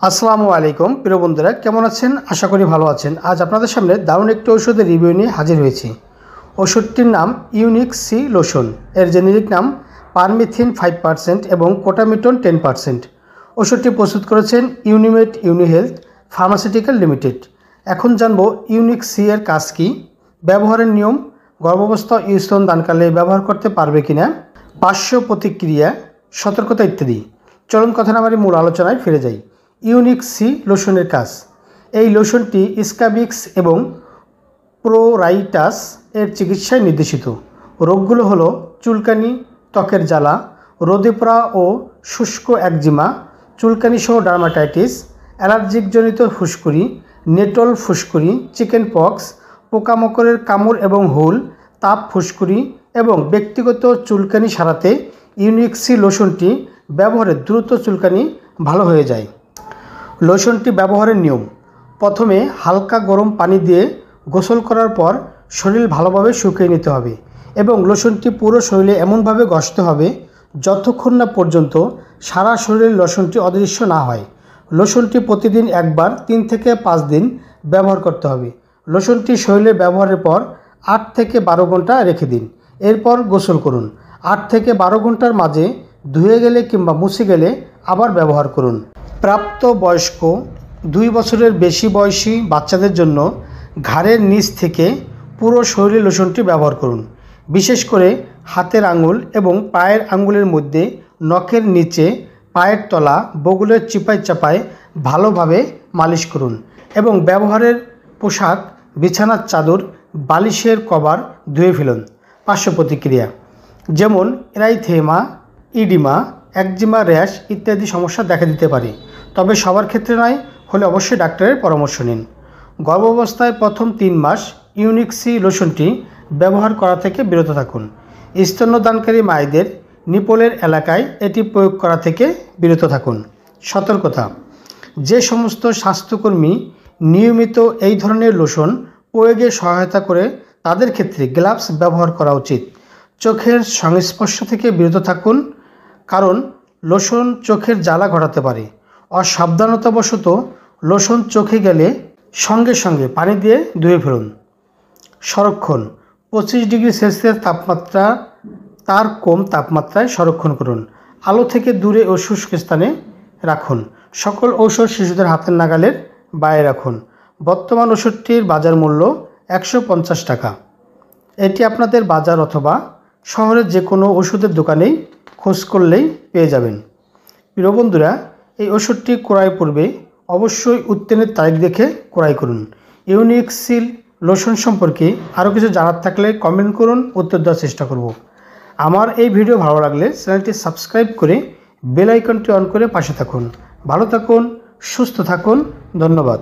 আসসালামু আলাইকুম প্রিয় বন্ধুরা, কেমন আছেন? আশা করি ভালো আছেন। আজ আপনাদের সামনে দারুণ একটি ওষুধের রিভিউ নিয়ে হাজির হয়েছি। ওষুধটির নাম ইউনিক সি লোশন। এর জেনেরিক নাম পারমিথিন 5% এবং কোটামিটন 10%। ওষুধটি প্রস্তুত করেছেন ইউনিমেড ইউনিহেলথ ফার্মাসিউটিক্যাল লিমিটেড। এখন জানবো ইউনিক সি এর কাজ কী, ব্যবহারের নিয়ম, গর্ভাবস্থা ও স্তন দানকালে ব্যবহার করতে পারবে কিনা, পার্শ্ব প্রতিক্রিয়া, সতর্কতা ইত্যাদি। চলুন কথা না বাড়িয়ে মূল আলোচনায় ফিরে যাই। ইউনিক সি লোশনের কাজ। এই লোশনটি স্ক্যাবিক্স এবং প্রোরাইটাস এর চিকিৎসায় নির্দেশিত। রোগগুলো হলো চুলকানি, ত্বকের জ্বালা, রোদে পোড়া ও শুষ্ক একজিমা, চুলকানি সহ ডার্মাটাইটিস, অ্যালার্জিকজনিত ফুসকুড়ি, নেটল ফুসকুড়ি, চিকেন পক্স, পোকামাকড়ের কামড় এবং হুল, তাপ ফুসকুড়ি এবং ব্যক্তিগত চুলকানি সারাতে ইউনিক সি লোশনটি ব্যবহারে দ্রুত চুলকানি ভালো হয়ে যায়। লোশনটি ব্যবহারের নিয়ম: প্রথমে হালকা গরম পানি দিয়ে গোসল করার পর শরীর ভালোভাবে শুকিয়ে নিতে হবে এবং লোশনটি পুরো শরীরে এমনভাবে ঘষতে হবে যতক্ষণ না পর্যন্ত সারা শরীরে লোশনটি অদৃশ্য না হয়। লোশনটি প্রতিদিন একবার 3 থেকে 5 দিন ব্যবহার করতে হবে। লোশনটি শরীরে ব্যবহারের পর 8 থেকে 12 ঘন্টা রেখে দিন। এরপর গোসল করুন। 8 থেকে 12 ঘন্টার মাঝে ধুয়ে গেলে কিংবা মুছে গেলে আবার ব্যবহার করুন। প্রাপ্তবয়স্ক 2 বছরের বেশি বয়সী বাচ্চাদের জন্য ঘাড়ের নিচ থেকে পুরো শরীরে লোশনটি ব্যবহার করুন। বিশেষ করে হাতের আঙুল এবং পায়ের আঙুলের মধ্যে, নখের নিচে, পায়ের তলা, বগলের চিপায় চাপায় ভালোভাবে মালিশ করুন এবং ব্যবহারের পোশাক, বিছানার চাদর, বালিশের কভার ধুয়ে ফেলুন। পার্শ্ব প্রতিক্রিয়া যেমন এরাইথেমা, ইডিমা, একজিমা, র্যাশ ইত্যাদি সমস্যা দেখা দিতে পারে, তবে সবার ক্ষেত্রে নয়, হলে অবশ্যই ডাক্তারের পরামর্শ নিন। গর্ভাবস্থায় প্রথম 3 মাস ইউনিক সি লোশনটি ব্যবহার করা থেকে বিরত থাকুন। স্তন্যদানকারী মায়েদের নিপলের এলাকায় এটি প্রয়োগ করা থেকে বিরত থাকুন। সতর্কতা: যে সমস্ত স্বাস্থ্যকর্মী নিয়মিত এই ধরনের লোশন প্রয়োগে সহায়তা করে তাদের ক্ষেত্রে গ্লাভস ব্যবহার করা উচিত। চোখের সংস্পর্শ থেকে বিরত থাকুন, কারণ লোশন চোখের জ্বালা ঘটাতে পারে। অসাবধানতাবশত লোশন চোখে গেলে সঙ্গে সঙ্গে পানি দিয়ে ধুয়ে ফেলুন। সংরক্ষণ: 25 ডিগ্রি সেলসিয়াস তাপমাত্রা তার কম তাপমাত্রায় সংরক্ষণ করুন। আলো থেকে দূরে ও শুষ্ক স্থানে রাখুন। সকল ঔষধ শিশুদের হাতের নাগালের বাইরে রাখুন। বর্তমান ওষুধটির বাজার মূল্য 150 টাকা। এটি আপনাদের বাজার অথবা শহরের যে কোনো ওষুধের দোকানেই খোঁজ করলেই পেয়ে যাবেন। প্রিয় বন্ধুরা, এই ওষুধটি ক্রয় পূর্বে অবশ্যই উত্তেনের তারিখ দেখে ক্রয় করুন। ইউনিক সি লোশন সম্পর্কে আরও কিছু জানার থাকলে কমেন্ট করুন, উত্তর দেওয়ার চেষ্টা করব। আমার এই ভিডিও ভালো লাগলে চ্যানেলটি সাবস্ক্রাইব করে বেল আইকনটি অন করে পাশে থাকুন। ভালো থাকুন, সুস্থ থাকুন। ধন্যবাদ।